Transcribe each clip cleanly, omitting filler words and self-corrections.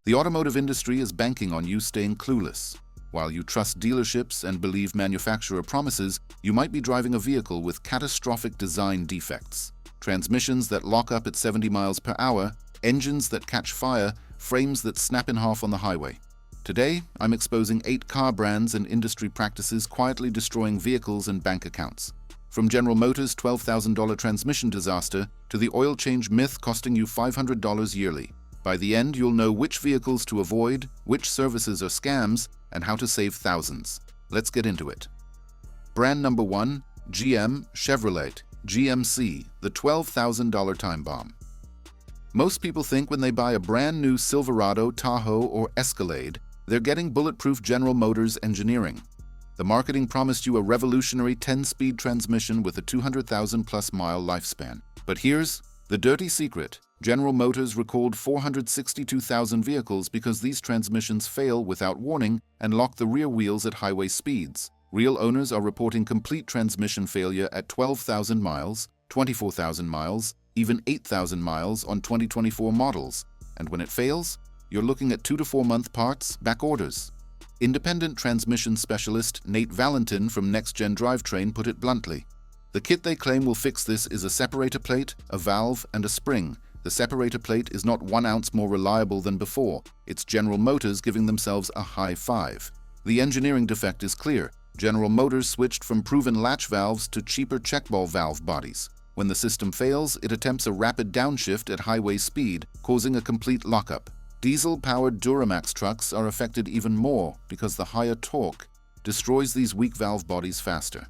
The automotive industry is banking on you staying clueless. While you trust dealerships and believe manufacturer promises, you might be driving a vehicle with catastrophic design defects. Transmissions that lock up at 70 miles per hour, engines that catch fire, frames that snap in half on the highway. Today, I'm exposing 8 car brands and industry practices quietly destroying vehicles and bank accounts. From General Motors' $12,000 transmission disaster to the oil change myth costing you $500 yearly. By the end, you'll know which vehicles to avoid, which services are scams, and how to save thousands. Let's get into it. Brand number 1, GM Chevrolet, GMC, the $12,000 time bomb. Most people think when they buy a brand new Silverado, Tahoe, or Escalade, they're getting bulletproof General Motors engineering. The marketing promised you a revolutionary 10-speed transmission with a 200,000-plus mile lifespan. But here's the dirty secret. General Motors recalled 462,000 vehicles because these transmissions fail without warning and lock the rear wheels at highway speeds. Real owners are reporting complete transmission failure at 12,000 miles, 24,000 miles, even 8,000 miles on 2024 models. And when it fails, you're looking at 2 to 4 month parts, back orders. Independent transmission specialist Nate Valentin from Next Gen Drivetrain put it bluntly. The kit they claim will fix this is a separator plate, a valve, and a spring. The separator plate is not 1 ounce more reliable than before. It's General Motors giving themselves a high five. The engineering defect is clear. General Motors switched from proven latch valves to cheaper checkball valve bodies. When the system fails, it attempts a rapid downshift at highway speed, causing a complete lockup. Diesel-powered Duramax trucks are affected even more because the higher torque destroys these weak valve bodies faster.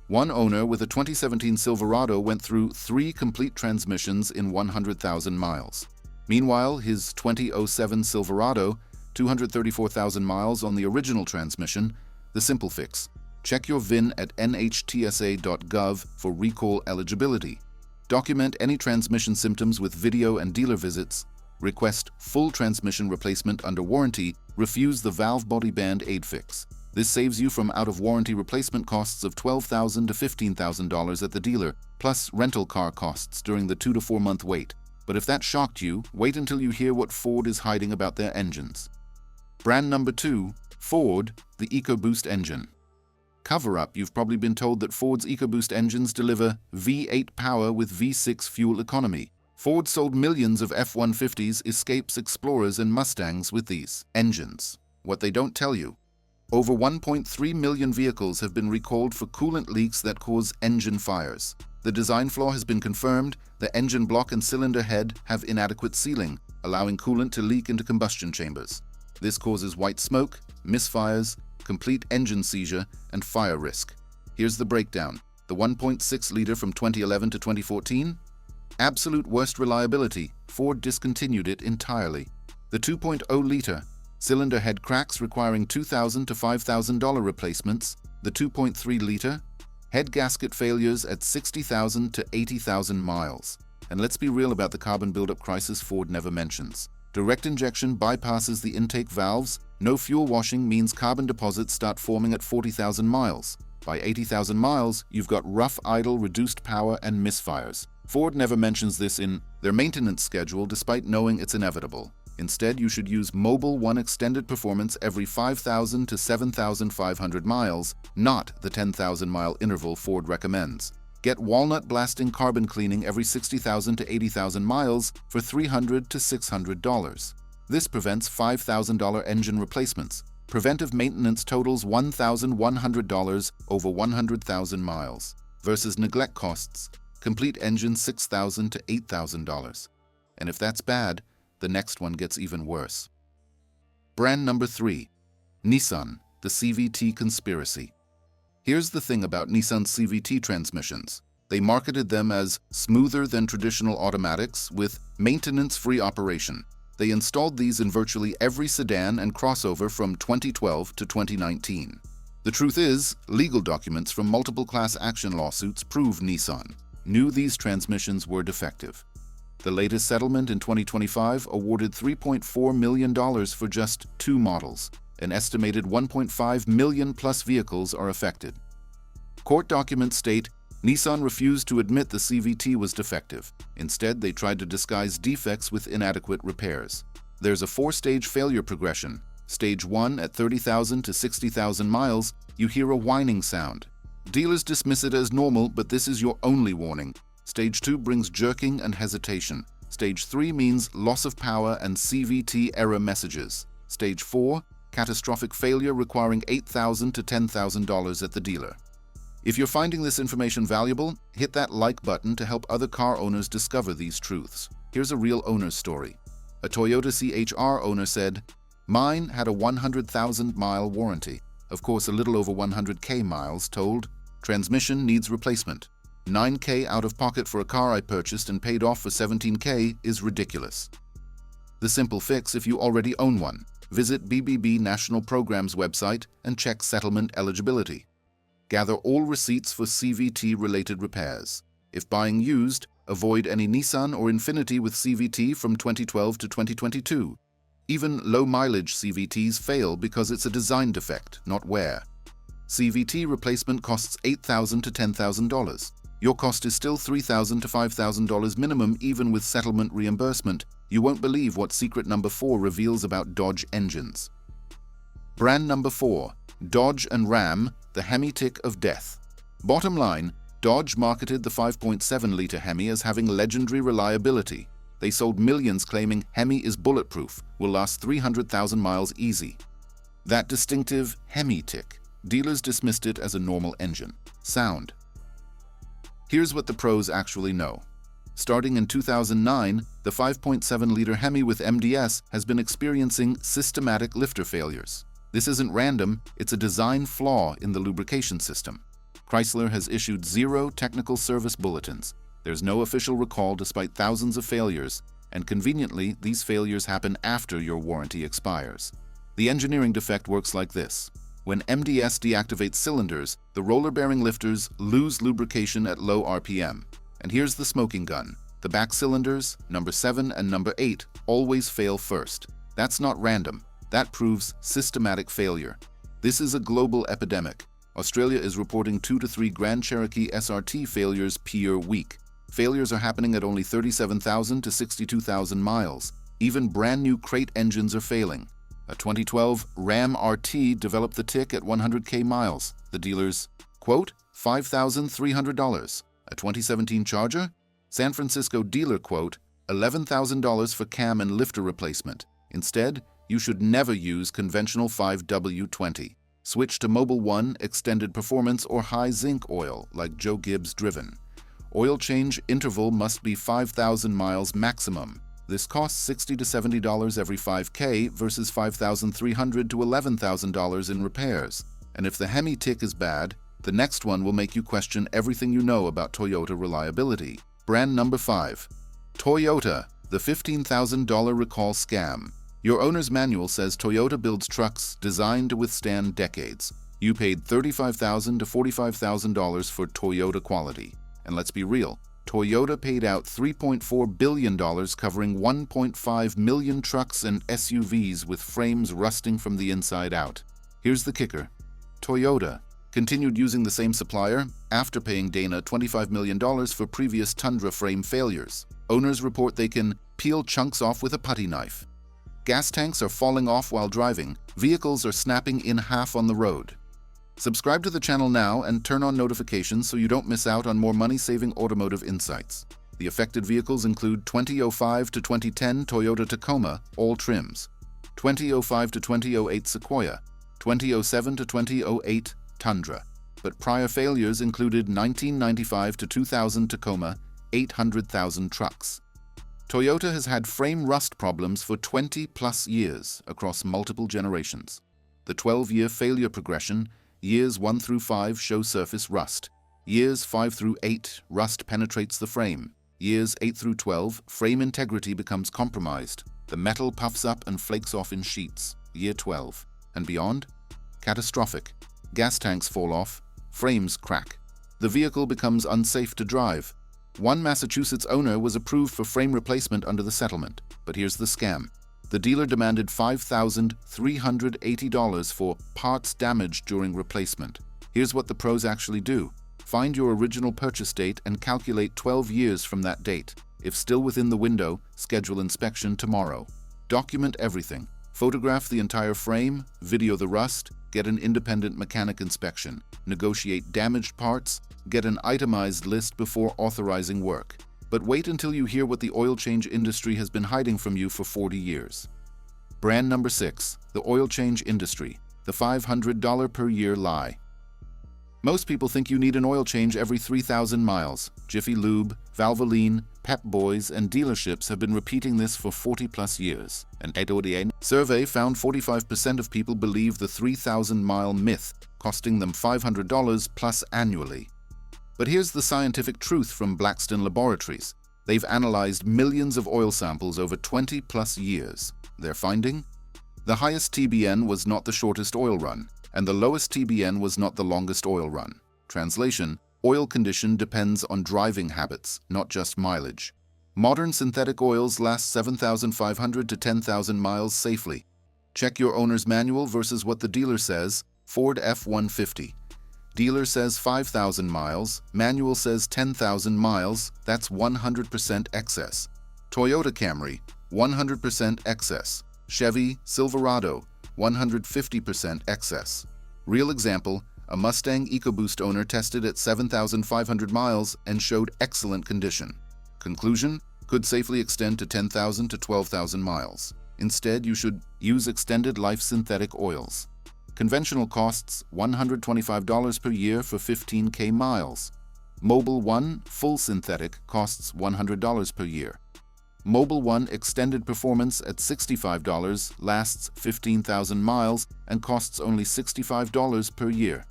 One owner with a 2017 Silverado went through 3 complete transmissions in 100,000 miles. Meanwhile, his 2007 Silverado, 234,000 miles on the original transmission. The simple fix: check your VIN at NHTSA.gov for recall eligibility. Document any transmission symptoms with video and dealer visits. Request full transmission replacement under warranty. Refuse the valve body band aid fix. This saves you from out-of-warranty replacement costs of $12,000 to $15,000 at the dealer, plus rental car costs during the 2 to 4 month wait. But if that shocked you, wait until you hear what Ford is hiding about their engines. Brand number 2, Ford, the EcoBoost engine. Cover up, you've probably been told that Ford's EcoBoost engines deliver V8 power with V6 fuel economy. Ford sold millions of F-150s, Escapes, Explorers, and Mustangs with these engines. What they don't tell you: over 1.3 million vehicles have been recalled for coolant leaks that cause engine fires. The design flaw has been confirmed. The engine block and cylinder head have inadequate sealing, allowing coolant to leak into combustion chambers. This causes white smoke, misfires, complete engine seizure, and fire risk. Here's the breakdown. The 1.6 liter from 2011 to 2014? Absolute worst reliability. Ford discontinued it entirely. The 2.0 liter, cylinder head cracks requiring $2,000 to $5,000 replacements. The 2.3 liter, head gasket failures at 60,000 to 80,000 miles. And let's be real about the carbon buildup crisis Ford never mentions. Direct injection bypasses the intake valves. No fuel washing means carbon deposits start forming at 40,000 miles. By 80,000 miles, you've got rough idle, reduced power, and misfires. Ford never mentions this in their maintenance schedule despite knowing it's inevitable. Instead, you should use Mobile One extended performance every 5,000 to 7,500 miles, not the 10,000-mile interval Ford recommends. Get walnut blasting carbon cleaning every 60,000 to 80,000 miles for $300 to $600. This prevents $5,000 engine replacements. Preventive maintenance totals $1,100 over 100,000 miles, versus neglect costs, complete engine $6,000 to $8,000. And if that's bad, the next one gets even worse. Brand number 3, Nissan, the CVT conspiracy. Here's the thing about Nissan CVT transmissions. They marketed them as smoother than traditional automatics with maintenance-free operation. They installed these in virtually every sedan and crossover from 2012 to 2019. The truth is, legal documents from multiple class action lawsuits prove Nissan knew these transmissions were defective. The latest settlement in 2025 awarded $3.4 million for just 2 models. An estimated 1.5 million plus vehicles are affected. Court documents state Nissan refused to admit the CVT was defective. Instead, they tried to disguise defects with inadequate repairs. There's a 4-stage failure progression. Stage 1, at 30,000 to 60,000 miles, you hear a whining sound. Dealers dismiss it as normal, but this is your only warning. Stage 2 brings jerking and hesitation. Stage 3 means loss of power and CVT error messages. Stage 4, catastrophic failure requiring $8,000 to $10,000 at the dealer. If you're finding this information valuable, hit that like button to help other car owners discover these truths. Here's a real owner's story. A Toyota CHR owner said, "Mine had a 100,000-mile warranty. Of course, a little over 100K miles told. Transmission needs replacement. 9K out of pocket for a car I purchased and paid off for 17K is ridiculous." The simple fix if you already own one. Visit BBB National Programs website and check settlement eligibility. Gather all receipts for CVT-related repairs. If buying used, avoid any Nissan or Infiniti with CVT from 2012 to 2022. Even low-mileage CVTs fail because it's a design defect, not wear. CVT replacement costs $8,000 to $10,000. Your cost is still $3,000 to $5,000 minimum even with settlement reimbursement. You won't believe what secret number 4 reveals about Dodge engines. Brand number 4. Dodge and Ram, the Hemi tick of death. Bottom line, Dodge marketed the 5.7-liter Hemi as having legendary reliability. They sold millions claiming Hemi is bulletproof, will last 300,000 miles easy. That distinctive Hemi tick, dealers dismissed it as a normal engine. Sound. Here's what the pros actually know. Starting in 2009, the 5.7-liter Hemi with MDS has been experiencing systematic lifter failures. This isn't random, it's a design flaw in the lubrication system. Chrysler has issued 0 technical service bulletins. There's no official recall despite thousands of failures, and conveniently, these failures happen after your warranty expires. The engineering defect works like this. When MDS deactivates cylinders, the roller bearing lifters lose lubrication at low RPM. And here's the smoking gun. The back cylinders, number 7 and number 8, always fail first. That's not random. That proves systematic failure. This is a global epidemic. Australia is reporting 2 to 3 Grand Cherokee SRT failures per week. Failures are happening at only 37,000 to 62,000 miles. Even brand new crate engines are failing. A 2012 Ram RT developed the tick at 100K miles. The dealer's, quote, $5,300. A 2017 Charger? San Francisco dealer quote, $11,000 for cam and lifter replacement. Instead, you should never use conventional 5W20. Switch to Mobil 1 extended performance or high zinc oil like Joe Gibbs driven. Oil change interval must be 5,000 miles maximum. This costs $60 to $70 every 5K versus $5,300 to $11,000 in repairs. And if the Hemi tick is bad, the next one will make you question everything you know about Toyota reliability. Brand number 5. Toyota, the $15,000 recall scam. Your owner's manual says Toyota builds trucks designed to withstand decades. You paid $35,000 to $45,000 for Toyota quality. And let's be real, Toyota paid out $3.4 billion covering 1.5 million trucks and SUVs with frames rusting from the inside out. Here's the kicker. Toyota continued using the same supplier after paying Dana $25 million for previous Tundra frame failures. Owners report they can peel chunks off with a putty knife. Gas tanks are falling off while driving. Vehicles are snapping in half on the road. Subscribe to the channel now and turn on notifications so you don't miss out on more money-saving automotive insights. The affected vehicles include 2005 to 2010 Toyota Tacoma, all trims, 2005 to 2008 Sequoia, 2007 to 2008 Tundra. But prior failures included 1995 to 2000 Tacoma, 800,000 trucks. Toyota has had frame rust problems for 20-plus years across multiple generations. The 12-year failure progression, years 1 through 5 show surface rust. Years 5 through 8, rust penetrates the frame. Years 8 through 12, frame integrity becomes compromised. The metal puffs up and flakes off in sheets. Year 12. And beyond? Catastrophic. Gas tanks fall off. Frames crack. The vehicle becomes unsafe to drive. One Massachusetts owner was approved for frame replacement under the settlement. But here's the scam. The dealer demanded $5,380 for parts damaged during replacement. Here's what the pros actually do. Find your original purchase date and calculate 12 years from that date. If still within the window, schedule inspection tomorrow. Document everything. Photograph the entire frame, video the rust, get an independent mechanic inspection, negotiate damaged parts, get an itemized list before authorizing work. But wait until you hear what the oil change industry has been hiding from you for 40 years. Brand number 6, the oil change industry, the $500 per year lie. Most people think you need an oil change every 3,000 miles. Jiffy Lube, Valvoline, Pep Boys, and dealerships have been repeating this for 40-plus years. An NHTSA survey found 45% of people believe the 3,000-mile myth, costing them $500 plus annually. But here's the scientific truth from Blackstone Laboratories. They've analyzed millions of oil samples over 20-plus years. Their finding? The highest TBN was not the shortest oil run, and the lowest TBN was not the longest oil run. Translation: oil condition depends on driving habits, not just mileage. Modern synthetic oils last 7,500 to 10,000 miles safely. Check your owner's manual versus what the dealer says. Ford F-150. Dealer says 5,000 miles, manual says 10,000 miles, that's 100% excess. Toyota Camry, 100% excess. Chevy Silverado, 150% excess. Real example, a Mustang EcoBoost owner tested at 7,500 miles and showed excellent condition. Conclusion: could safely extend to 10,000 to 12,000 miles. Instead, you should use extended life synthetic oils. Conventional costs $125 per year for 15K miles. Mobil 1 full synthetic costs $100 per year. Mobil 1 Extended Performance at $65 lasts 15,000 miles and costs only $65 per year.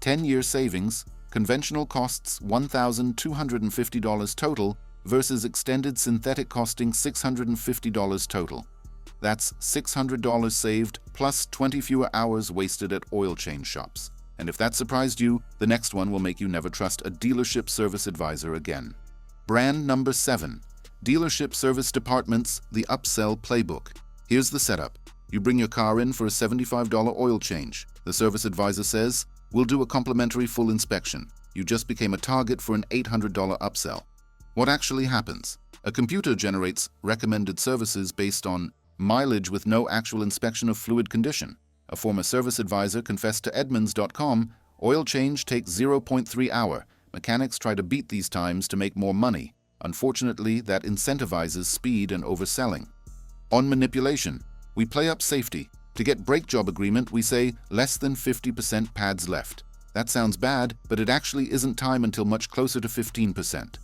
10-year savings: conventional costs $1,250 total versus extended synthetic costing $650 total. That's $600 saved plus 20 fewer hours wasted at oil change shops. And if that surprised you, the next one will make you never trust a dealership service advisor again. Brand number 7. Dealership service departments, the upsell playbook. Here's the setup. You bring your car in for a $75 oil change. The service advisor says, "We'll do a complimentary full inspection." You just became a target for an $800 upsell. What actually happens? A computer generates recommended services based on mileage with no actual inspection of fluid condition. A former service advisor confessed to Edmunds.com, "Oil change takes 0.3 hour. Mechanics try to beat these times to make more money. Unfortunately, that incentivizes speed and overselling." On manipulation, we play up safety. To get brake job agreement, we say less than 50% pads left. That sounds bad, but it actually isn't time until much closer to 15%.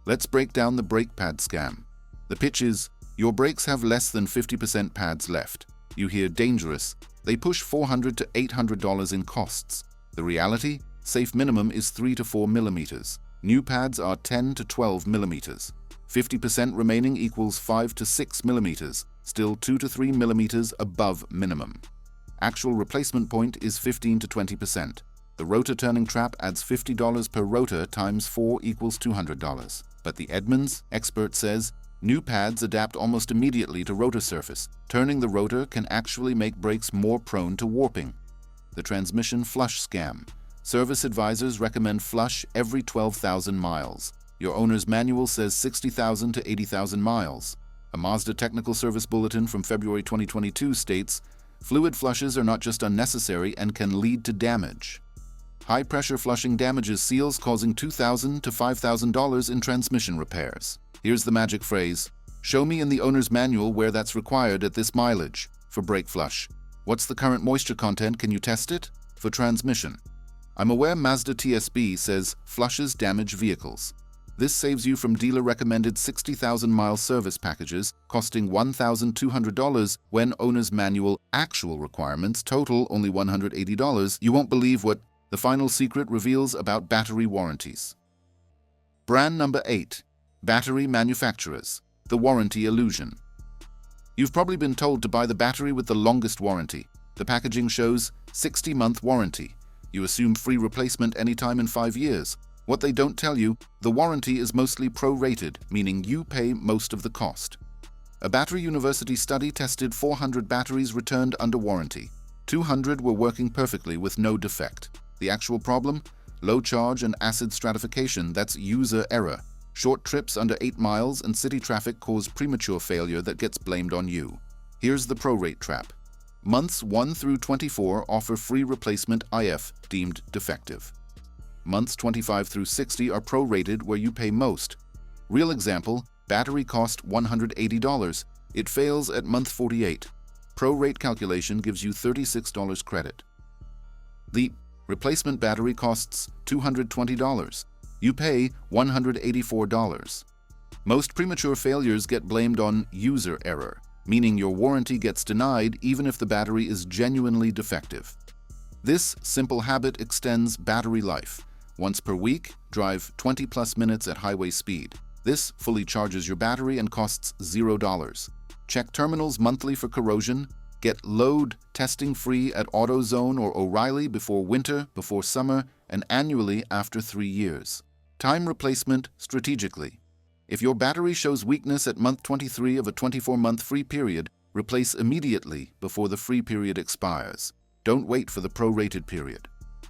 Let's break down the brake pad scam. The pitch is, your brakes have less than 50% pads left. You hear dangerous. They push $400 to $800 in costs. The reality? Safe minimum is 3 to 4 millimeters. New pads are 10 to 12 millimeters. 50% remaining equals 5 to 6 millimeters, still 2 to 3 millimeters above minimum. Actual replacement point is 15 to 20%. The rotor turning trap adds $50 per rotor times 4 equals $200. But the Edmunds expert says, new pads adapt almost immediately to rotor surface. Turning the rotor can actually make brakes more prone to warping. The transmission flush scam. Service advisors recommend flush every 12,000 miles. Your owner's manual says 60,000 to 80,000 miles. A Mazda Technical Service Bulletin from February 2022 states, fluid flushes are not just unnecessary and can lead to damage. High-pressure flushing damages seals, causing $2,000 to $5,000 in transmission repairs. Here's the magic phrase: show me in the owner's manual where that's required at this mileage. For brake flush. What's the current moisture content? Can you test it? For transmission. I'm aware Mazda TSB says flushes damage vehicles. This saves you from dealer-recommended 60,000-mile service packages costing $1,200 when owner's manual actual requirements total only $180. You won't believe what the final secret reveals about battery warranties. Brand number 8. Battery manufacturers. The warranty illusion. You've probably been told to buy the battery with the longest warranty. The packaging shows 60-month warranty. You assume free replacement anytime in 5 years. What they don't tell you, the warranty is mostly prorated, meaning you pay most of the cost. A Battery University study tested 400 batteries returned under warranty. 200 were working perfectly with no defect. The actual problem? Low charge and acid stratification, that's user error. Short trips under 8 miles and city traffic cause premature failure that gets blamed on you. Here's the prorate trap. Months 1 through 24 offer free replacement IF deemed defective. Months 25 through 60 are prorated where you pay most. Real example, battery cost $180. It fails at month 48. Prorate calculation gives you $36 credit. The replacement battery costs $220. You pay $184. Most premature failures get blamed on user error, meaning your warranty gets denied even if the battery is genuinely defective. This simple habit extends battery life. Once per week, drive 20+ minutes at highway speed. This fully charges your battery and costs $0. Check terminals monthly for corrosion. Get load testing free at AutoZone or O'Reilly before winter, before summer, and annually after 3 years. Time replacement strategically. If your battery shows weakness at month 23 of a 24-month free period, replace immediately before the free period expires. Don't wait for the prorated period.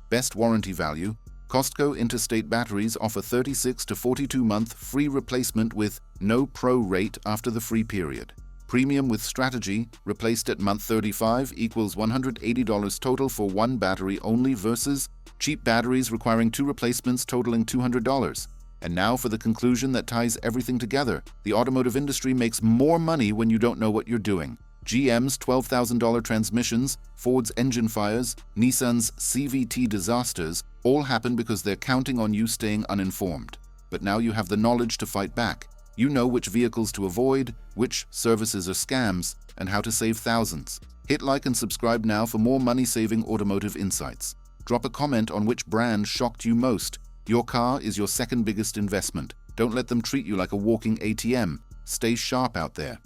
Best warranty value. Costco Interstate batteries offer 36 to 42-month free replacement with no prorate after the free period. Premium with strategy, replaced at month 35 equals $180 total for one battery only versus cheap batteries requiring 2 replacements totaling $200. And now for the conclusion that ties everything together. The automotive industry makes more money when you don't know what you're doing. GM's $12,000 transmissions, Ford's engine fires, Nissan's CVT disasters all happen because they're counting on you staying uninformed. But now you have the knowledge to fight back. You know which vehicles to avoid, which services are scams, and how to save thousands. Hit like and subscribe now for more money-saving automotive insights. Drop a comment on which brand shocked you most. Your car is your second biggest investment. Don't let them treat you like a walking ATM. Stay sharp out there.